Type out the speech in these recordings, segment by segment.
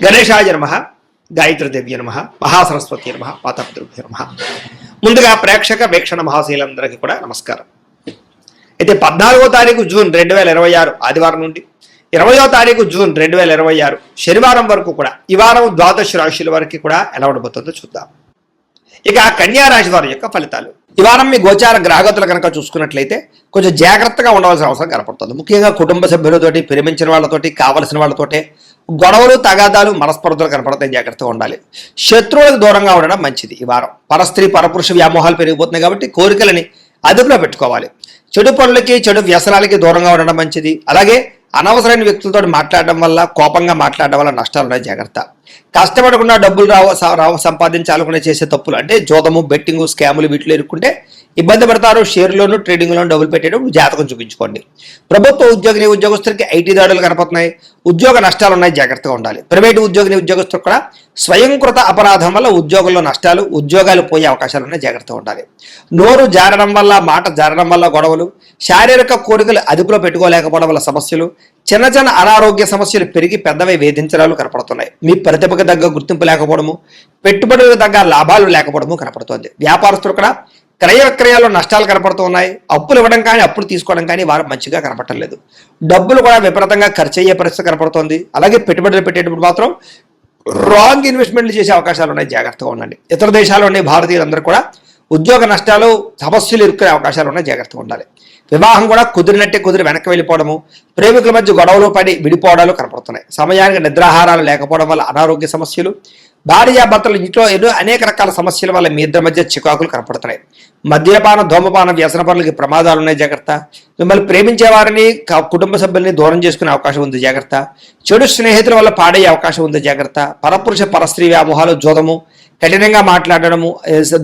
గణేశాయ నమః, గాయత్రీదేవ్య నమః, మహాసరస్వతి నమః, మాతాపితృభ్యో నమః. ముందుగా ప్రేక్షక వీక్షణ మహాశీలందరికీ కూడా నమస్కారం. అయితే 14వ తారీఖు జూన్ 2026 ఆదివారం నుండి 20వ తారీఖు జూన్ 2026 శనివారం వరకు కూడా ఈ వారం ద్వాదశ రాశుల వరకు కూడా ఎలా ఉండబోతుందో చూద్దాం. ఇక కన్యా రాశి వారి యొక్క ఫలితాలు. ఈ వారం మీ గోచార గ్రహగతులు కనుక చూసుకున్నట్లయితే కొంచెం జాగ్రత్తగా ఉండవలసిన అవసరం కనపడుతుంది. ముఖ్యంగా కుటుంబ సభ్యులతోటి, ప్రేమించిన వాళ్ళతోటి, కావలసిన వాళ్ళతోటి గొడవలు, తగాదాలు, మనస్పర్ధలు కనపడతాయి. జాగ్రత్తగా ఉండాలి. శత్రువులకు దూరంగా ఉండడం మంచిది. ఈ వారం పరస్త్రీ పరపురుష వ్యామోహాలు పెరిగిపోతున్నాయి కాబట్టి కోరికలని అదుపులో పెట్టుకోవాలి. చెడు పనులకి, చెడు వ్యసనాలకి దూరంగా ఉండడం మంచిది. అలాగే అనవసరమైన వ్యక్తులతో మాట్లాడడం వల్ల, కోపంగా మాట్లాడడం వల్ల నష్టాలు ఉన్నాయి. జాగ్రత్త. కష్టపడకుండా డబ్బులు రావు సంపాదించాలనుకునే చేసే తప్పులు అంటే జోదము, బెట్టింగ్, స్కాములు వీటిలో ఇరుక్కుంటే ఇబ్బంది పడతారు. షేర్లోను, ట్రేడింగ్లోను డబ్బులు పెట్టేటప్పుడు జాతకం చూపించుకోండి. ప్రభుత్వ ఉద్యోగస్తులకి ఐటీ దాడులు కనపడుతున్నాయి. ఉద్యోగ నష్టాలు ఉన్నాయి. జాగ్రత్తగా ఉండాలి. ప్రైవేటు ఉద్యోగస్తులకు కూడా స్వయంకృత అపరాధం వల్ల ఉద్యోగంలో నష్టాలు, ఉద్యోగాలు పోయే అవకాశాలు ఉన్నాయి. జాగ్రత్తగా ఉండాలి. నోరు జారడం వల్ల, మాట జారడం వల్ల గొడవలు, శారీరక కోరికలు అదుపులో పెట్టుకోలేకపోవడం వల్ల సమస్యలు, చిన్న చిన్న అనారోగ్య సమస్యలు పెరిగి పెద్దవై వేధించడాలు కనపడుతున్నాయి. మీ ప్రతిభకు తగ్గ గుర్తింపు లేకపోవడము, పెట్టుబడులకు తగ్గ లాభాలు లేకపోవడము కనపడుతోంది. వ్యాపారస్తులు కూడా క్రయ విక్రయాల్లో నష్టాలు కనపడుతూ ఉన్నాయి. అప్పులు ఇవ్వడం కానీ, అప్పులు తీసుకోవడం కానీ వారు మంచిగా కనపడటం లేదు. డబ్బులు కూడా విపరీతంగా ఖర్చు అయ్యే పరిస్థితి కనపడుతోంది. అలాగే పెట్టుబడులు పెట్టేటప్పుడు మాత్రం రాంగ్ ఇన్వెస్ట్మెంట్లు చేసే అవకాశాలు ఉన్నాయి. జాగ్రత్తగా ఉండండి. ఇతర దేశాల్లోని భారతీయులందరూ కూడా ఉద్యోగ నష్టాలు, సమస్యలు ఇరుక్కునే అవకాశాలు ఉన్నాయి. జాగ్రత్తగా ఉండాలి. వివాహం కూడా కుదిరినట్టే కుదిరి వెనక్కి వెళ్ళిపోవడము, ప్రేమికుల మధ్య గొడవలు పడి విడిపోవడాలు కనపడుతున్నాయి. సమయానికి నిద్రాహారాలు లేకపోవడం వల్ల అనారోగ్య సమస్యలు, భార్యాభర్తలు ఇంట్లో ఎన్నో అనేక రకాల సమస్యల వల్ల మీ ఇద్దరి మధ్య చికాకులు కనపడుతున్నాయి. మద్యపాన, ధూమపాన, వ్యసన పనులకి ప్రమాదాలు ఉన్నాయి. జాగ్రత్త. మిమ్మల్ని ప్రేమించే వారిని, కుటుంబ సభ్యుల్ని దూరం చేసుకునే అవకాశం ఉంది. జాగ్రత్త. చెడు స్నేహితుల వల్ల పాడయ్యే అవకాశం ఉంది. జాగ్రత్త. పరపురుష పరస్త్రీ వ్యామోహాలు, జోదము, కఠినంగా మాట్లాడడము,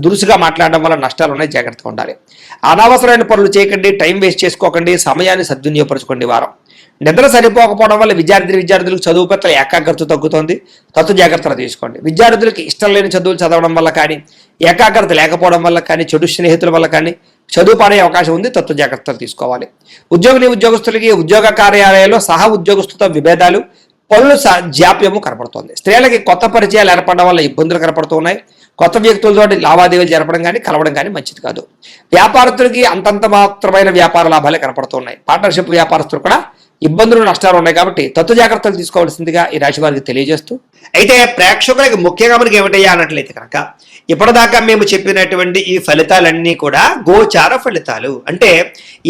దురుసుగా మాట్లాడడం వల్ల నష్టాలు ఉన్నాయి. జాగ్రత్తగా ఉండాలి. అనవసరమైన పనులు చేయకండి. టైం వేస్ట్ చేసుకోకండి. సమయాన్ని సద్వినియోగపరచుకోండి. వారం నిద్ర సరిపోకపోవడం వల్ల విద్యార్థులకు చదువు పట్ల ఏకాగ్రత తగ్గుతోంది. జాగ్రత్తలు తీసుకోండి. విద్యార్థులకు ఇష్టం లేని చదువులు చదవడం వల్ల కానీ, ఏకాగ్రత లేకపోవడం వల్ల కానీ, చెడు స్నేహితుల వల్ల కానీ చదువు పడే అవకాశం ఉంది. జాగ్రత్తలు తీసుకోవాలి. ఉద్యోగస్తులకి ఉద్యోగ కార్యాలయాల్లో సహా ఉద్యోగస్తులతో విభేదాలు, పనులు జాప్యము కనపడుతోంది. స్త్రీలకి కొత్త పరిచయాలు ఏర్పడడం వల్ల ఇబ్బందులు కనపడుతున్నాయి. కొత్త వ్యక్తులతో లావాదేవీలు జరపడం కానీ, కలవడం కానీ మంచిది కాదు. వ్యాపారస్తులకి అంతంత మాత్రమైన వ్యాపార లాభాలే కనపడుతున్నాయి. పార్ట్నర్షిప్ వ్యాపారస్తులు కూడా ఇబ్బందులు, నష్టాలు ఉన్నాయి. కాబట్టి జాగ్రత్తలు తీసుకోవాల్సిందిగా ఈ రాశి వారికి తెలియజేస్తూ, అయితే ప్రేక్షకులకి ముఖ్యంగా మనకి ఏమిటయ్యా అన్నట్లయితే కనుక ఇప్పటిదాకా మేము చెప్పినటువంటి ఈ ఫలితాలన్నీ కూడా గోచార ఫలితాలు. అంటే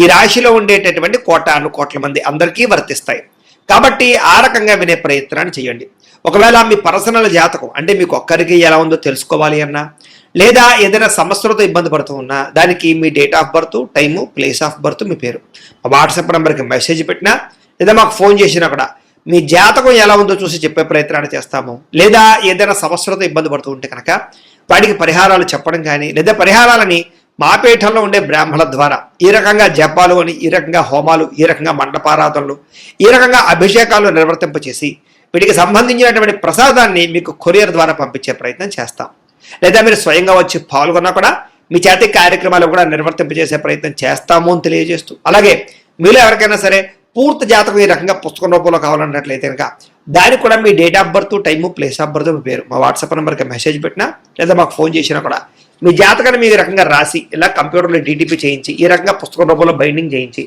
ఈ రాశిలో ఉండేటటువంటి కోట్ల మంది అందరికీ వర్తిస్తాయి. కాబట్టి ఆ రకంగా వినే ప్రయత్నాన్ని చేయండి. ఒకవేళ మీ పర్సనల్ జాతకం అంటే మీకు ఒక్కరికి ఎలా ఉందో తెలుసుకోవాలి అన్నా, లేదా ఏదైనా సమస్యలతో ఇబ్బంది పడుతూ ఉన్నా, దానికి మీ date of birth, time, place of birth, మీ పేరు మా వాట్సాప్ నెంబర్కి మెసేజ్ పెట్టినా, లేదా మాకు ఫోన్ చేసినా కూడా మీ జాతకం ఎలా ఉందో చూసి చెప్పే ప్రయత్నాన్ని చేస్తాము. లేదా ఏదైనా సమస్యలతో ఇబ్బంది పడుతూ ఉంటే కనుక వాటికి పరిహారాలు చెప్పడం కానీ, లేదా పరిహారాలని మా పీఠంలో ఉండే బ్రాహ్మణుల ద్వారా ఈ రకంగా జపాలు అని, ఈ రకంగా హోమాలు, ఈ రకంగా మండపారాధనలు, ఈ రకంగా అభిషేకాలు నిర్వర్తింపచేసి వీటికి సంబంధించినటువంటి ప్రసాదాన్ని మీకు కొరియర్ ద్వారా పంపించే ప్రయత్నం చేస్తాం. లేదా మీరు స్వయంగా వచ్చి పాల్గొన్నా కూడా మీ చేతి కార్యక్రమాలు కూడా నిర్వర్తింపజేసే ప్రయత్నం చేస్తాము అని తెలియజేస్తూ, అలాగే మీలో ఎవరికైనా సరే పూర్తి జాతకం ఈ రకంగా పుస్తకం రూపంలో కావాలన్నట్లయితే కనుక దానికి కూడా మీ date of birth, time, place of birth, మీ పేరు మా వాట్సాప్ నెంబర్కి మెసేజ్ పెట్టినా, లేదా మాకు ఫోన్ చేసినా కూడా మీ జాతకాన్ని మీ రకంగా రాసి ఇలా కంప్యూటర్లో డీటీపీ చేయించి ఈ రకంగా పుస్తకం రూపంలో బైండింగ్ చేయించి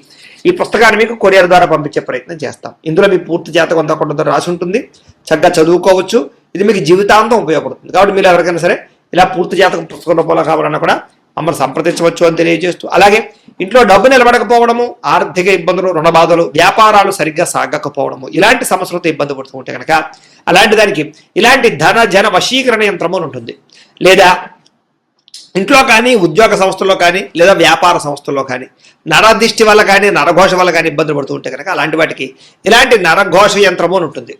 ఈ పుస్తకాన్ని మీకు కొరియర్ ద్వారా పంపించే ప్రయత్నం చేస్తాం. ఇందులో మీ పూర్తి జాతకం అంతా కొంత రాసి ఉంటుంది. చక్కగా చదువుకోవచ్చు. ఇది మీకు జీవితాంతం ఉపయోగపడుతుంది. కాబట్టి మీరు ఎవరికైనా సరే ఇలా పూర్తి జాతకం పుస్తకం రూపంలో కావాలన్నా కూడా మమ్మల్ని సంప్రదించవచ్చు అని తెలియజేస్తూ, అలాగే ఇంట్లో డబ్బు నిలబడకపోవడము, ఆర్థిక ఇబ్బందులు, రుణ బాధలు, వ్యాపారాలు సరిగ్గా సాగకపోవడము, ఇలాంటి సమస్యలతో ఇబ్బంది పడుతూ ఉంటే కనుక అలాంటి దానికి ఇలాంటి జన వశీకరణ యంత్రము ఉంటుంది. లేదా ఇంట్లో కానీ, ఉద్యోగ సంస్థల్లో కానీ, లేదా వ్యాపార సంస్థల్లో కానీ నరదిష్టి వల్ల కానీ, నరఘోష వల్ల కానీ ఇబ్బందులు పడుతూ ఉంటే కనుక అలాంటి వాటికి ఇలాంటి నరఘోష యంత్రము అని ఉంటుంది.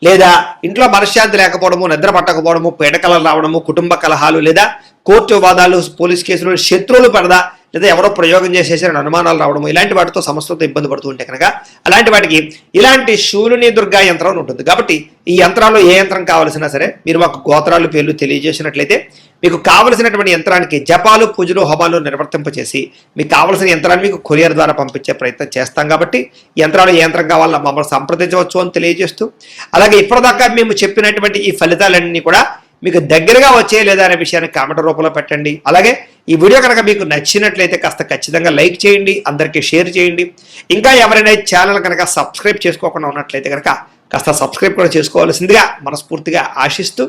లేదా ఇంట్లో మనశ్శాంతి లేకపోవడము, నిద్ర పట్టకపోవడము, పీడకలలు రావడము, కుటుంబ కలహాలు, లేదా కోర్టు వివాదాలు, పోలీస్ కేసులు, శత్రువులు పడదా లేదా ఎవరో ప్రయోగం చేసేసారని అనుమానాలు రావడము, ఇలాంటి వాటితో సమస్యలతో ఇబ్బంది పడుతూ ఉంటే కనుక అలాంటి వాటికి ఇలాంటి శూలిని దుర్గా యంత్రం ఉంటుంది. కాబట్టి ఈ యంత్రాల్లో ఏ యంత్రం కావాల్సినా సరే మీరు మాకు గోత్రాలు పేర్లు తెలియజేసినట్లయితే మీకు కావలసినటువంటి యంత్రానికి జపాలు పూజలు హోమాలు నిర్వర్తింపచేసి మీకు కావలసిన యంత్రాన్ని మీకు కొరియర్ ద్వారా పంపించే ప్రయత్నం చేస్తాం. కాబట్టి యంత్రాలు ఏ యంత్రం కావాలో మమ్మల్ని సంప్రదించవచ్చు అని తెలియజేస్తూ, అలాగే ఇప్పటిదాకా మేము చెప్పినటువంటి ఈ ఫలితాలన్నీ కూడా మీకు దగ్గరగా వచ్చే లేదా అనే విషయాన్ని కామెంట్ రూపంలో పెట్టండి. అలాగే ఈ వీడియో కనుక మీకు నచ్చినట్లయితే కాస్త ఖచ్చితంగా లైక్ చేయండి, అందరికీ షేర్ చేయండి. ఇంకా ఎవరైనా ఛానల్ కనుక సబ్స్క్రైబ్ చేసుకోకుండా ఉన్నట్లయితే కనుక కాస్త సబ్స్క్రైబ్ కూడా చేసుకోవాల్సిందిగా మనస్ఫూర్తిగా ఆశిస్తూ,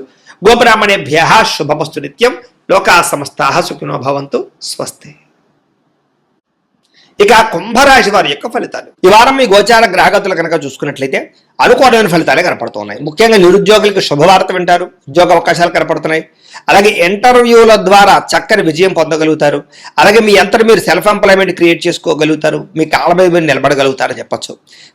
గోబ్రాహ్మణేభ్యః శుభమస్తు నిత్యం, లోకా సమస్తాః సుఖినో భవంతు, స్వస్తి. ఇక కుంభరాశి వారి యొక్క ఫలితాలు. ఈ వారం మీ గోచార గ్రహగతులు కనుక చూసుకున్నట్లయితే అనుకూలమైన ఫలితాలే కనపడుతున్నాయి. ముఖ్యంగా నిరుద్యోగులకు శుభవార్త వింటారు, ఉద్యోగ అవకాశాలు కనపడుతున్నాయి. అలాగే ఇంటర్వ్యూల ద్వారా చక్కని విజయం పొందగలుగుతారు. అలాగే మీ అంతటా మీరు సెల్ఫ్ ఎంప్లాయ్మెంట్ క్రియేట్ చేసుకోగలుగుతారు, మీ కాళ్ళ మీద మీరు నిలబడగలుగుతారని చెప్పచ్చు.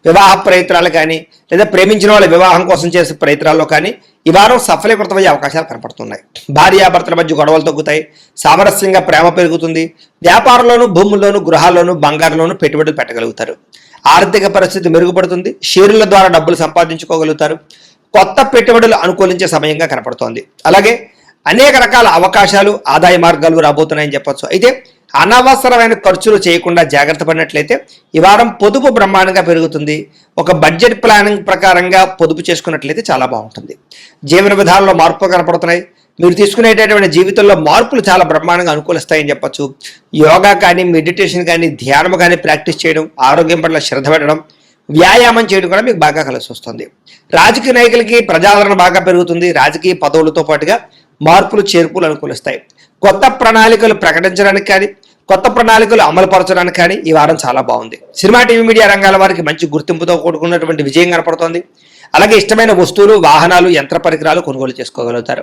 వివాహ ప్రయత్నాలు కానీ లేదా ప్రేమించిన వాళ్ళ వివాహం కోసం చేసే ప్రయత్నాల్లో కానీ ఈ వారం సఫలీకృతమయ్యే అవకాశాలు కనపడుతున్నాయి. భార్యాభర్తల మధ్య గొడవలు తగ్గుతాయి, సామరస్యంగా ప్రేమ పెరుగుతుంది. వ్యాపారంలోనూ భూముల్లోనూ గృహాల్లోనూ బంగారంలోనూ పెట్టుబడులు పెట్టగలుగుతారు. ఆర్థిక పరిస్థితి మెరుగుపడుతుంది, షేర్ల ద్వారా డబ్బులు సంపాదించుకోగలుగుతారు. కొత్త పెట్టుబడులు అనుకూలించే సమయంగా కనపడుతోంది. అలాగే అనేక రకాల అవకాశాలు ఆదాయ మార్గాలు రాబోతున్నాయని చెప్పొచ్చు. అయితే అనవసరమైన ఖర్చులు చేయకుండా జాగ్రత్త పడినట్లయితే ఈ వారం పొదుపు బ్రహ్మాండంగా పెరుగుతుంది. ఒక బడ్జెట్ ప్లానింగ్ ప్రకారంగా పొదుపు చేసుకున్నట్లయితే చాలా బాగుంటుంది. జీవన విధానంలో మార్పులు కనపడుతున్నాయి. మీరు తీసుకునేటటువంటి జీవితంలో మార్పులు చాలా బ్రహ్మాండంగా అనుకూలిస్తాయని చెప్పొచ్చు. యోగా కానీ మెడిటేషన్ కానీ ధ్యానం కానీ ప్రాక్టీస్ చేయడం, ఆరోగ్యం పట్ల శ్రద్ధ పెట్టడం, వ్యాయామం చేయడం కూడా మీకు బాగా కలిసి వస్తుంది. రాజకీయ నాయకులకి ప్రజాదరణ బాగా పెరుగుతుంది. రాజకీయ పదవులతో పాటుగా మార్పులు చేర్పులు అనుకూలిస్తాయి. కొత్త ప్రణాళికలు ప్రకటించడానికి కానీ కొత్త ప్రణాళికలు అమలుపరచడానికి కానీ ఈ వారం చాలా బాగుంది. సినిమా టీవీ మీడియా రంగాల వారికి మంచి గుర్తింపుతో కూడుకున్నటువంటి విజయం కనపడుతోంది. అలాగే ఇష్టమైన వస్తువులు వాహనాలు యంత్ర పరికరాలు కొనుగోలు చేసుకోగలుగుతారు.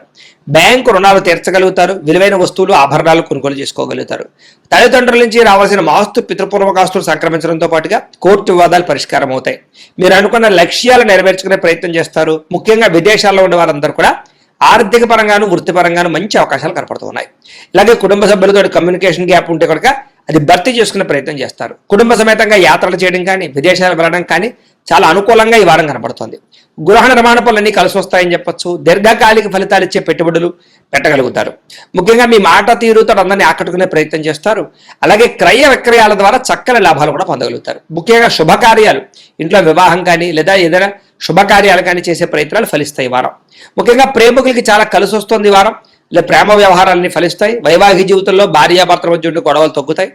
బ్యాంకు రుణాలు తీర్చగలుగుతారు. విలువైన వస్తువులు ఆభరణాలు కొనుగోలు చేసుకోగలుగుతారు. తల్లిదండ్రుల నుంచి రావాల్సిన ఆస్తు పితృపూర్వకాస్తులు సంక్రమించడంతో పాటుగా కోర్టు వివాదాలు పరిష్కారం అవుతాయి. మీరు అనుకున్న లక్ష్యాలు నెరవేర్చుకునే ప్రయత్నం చేస్తారు. ముఖ్యంగా విదేశాల్లో ఉండే వారందరూ కూడా ఆర్థిక పరంగాను వృత్తిపరంగాను మంచి అవకాశాలు కనపడుతున్నాయి. ఇలాగే కుటుంబ సభ్యులతో కమ్యూనికేషన్ గ్యాప్ ఉంటే కనుక అది భర్తీ చేసుకునే ప్రయత్నం చేస్తారు. కుటుంబ సమేతంగా యాత్రలు చేయడం కానీ విదేశాలు వెళ్ళడం కానీ చాలా అనుకూలంగా ఈ వారం కనపడుతుంది. గృహ నిర్మాణ పనులన్నీ కలిసి వస్తాయని చెప్పొచ్చు. దీర్ఘకాలిక ఫలితాలు ఇచ్చే పెట్టుబడులు పెట్టగలుగుతారు. ముఖ్యంగా మీ మాట తీరుతో అందరినీ ఆకట్టుకునే ప్రయత్నం చేస్తారు. అలాగే క్రయ విక్రయాల ద్వారా చక్కని లాభాలు కూడా పొందగలుగుతారు. ముఖ్యంగా శుభకార్యాలు, ఇంట్లో వివాహం కానీ లేదా ఏదైనా శుభకార్యాలు కానీ చేసే ప్రయత్నాలు ఫలిస్తాయి ఈ వారం. ముఖ్యంగా ప్రేమికులకి చాలా కలిసి వస్తుంది ఈ వారం. ఇలా ప్రేమ వ్యవహారాలన్నీ ఫలిస్తాయి. వైవాహిక జీవితంలో భార్యాభర్తల మధ్య ఉండే గొడవలు తగ్గుతాయి.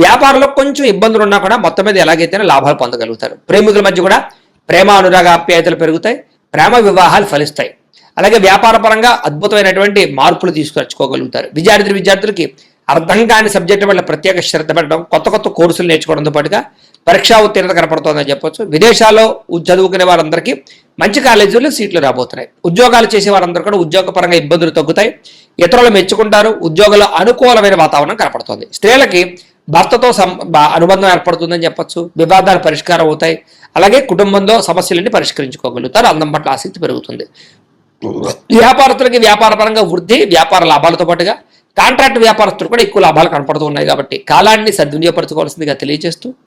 వ్యాపారంలో కొంచెం ఇబ్బందులు ఉన్నా కూడా మొత్తం మీద ఎలాగైతేనే లాభాలు పొందగలుగుతారు. ప్రేమికుల మధ్య కూడా ప్రేమ అనురాగ ఆప్యాయతలు పెరుగుతాయి. ప్రేమ వివాహాలు ఫలిస్తాయి. అలాగే వ్యాపార పరంగా అద్భుతమైనటువంటి మార్పులు తీసుకొచ్చుకోగలుగుతారు. విద్యార్థులకి అర్థం కాని సబ్జెక్టు వల్ల ప్రత్యేక శ్రద్ధ పెట్టడం, కొత్త కొత్త కోర్సులు నేర్చుకోవడంతో పాటుగా పరీక్షా ఉత్తీర్ణత కనపడుతోందని చెప్పొచ్చు. విదేశాల్లో చదువుకునే వారందరికీ మంచి కాలేజీల్లో సీట్లు రాబోతున్నాయి. ఉద్యోగాలు చేసే వారందరూ కూడా ఉద్యోగపరంగా ఇబ్బందులు తగ్గుతాయి. ఇతరులు మెచ్చుకుంటారు. ఉద్యోగంలో అనుకూలమైన వాతావరణం కనపడుతోంది. స్త్రీలకి భర్తతో అనుబంధం ఏర్పడుతుందని చెప్పొచ్చు. వివాదాలు పరిష్కారం అవుతాయి. అలాగే కుటుంబంలో సమస్యలన్నీ పరిష్కరించుకోగలుగుతారు. అందం పట్ల ఆసక్తి పెరుగుతుంది. వ్యాపారస్తులకి వ్యాపారపరంగా వృద్ధి, వ్యాపార లాభాలతో పాటుగా కాంట్రాక్ట్ వ్యాపారస్తులు కూడా ఎక్కువ లాభాలు కనపడుతూ ఉన్నాయి. కాబట్టి కాలాన్ని సద్వినియోగపరచుకోవాల్సిందిగా తెలియజేస్తూ